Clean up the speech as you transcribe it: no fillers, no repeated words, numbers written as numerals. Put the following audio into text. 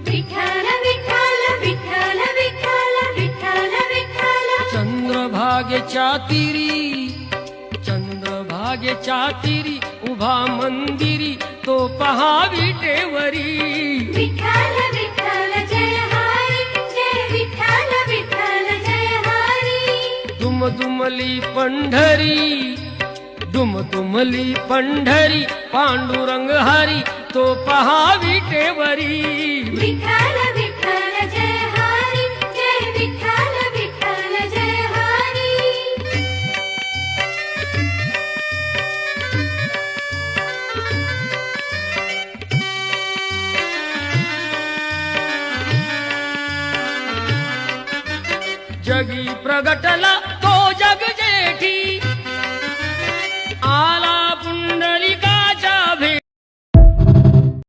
विठ्ठल विठ्ठल विठ्ठल विठ्ठल विठ्ठल विठ्ठल चंद्रभागेच्या तीरी उभा मंदिरी तो पहा विटेवरी विठ्ठल विठ्ठल जय हरी जय विठ्ठल विठ्ठल जय हरी दुमदुमली पंढरी पांडुरंग हरी तो पहा विटेवरी विठ्ठल विठ्ठल जय हरी जय विठ्ठल विठ्ठल जय हरी जगी प्रगटला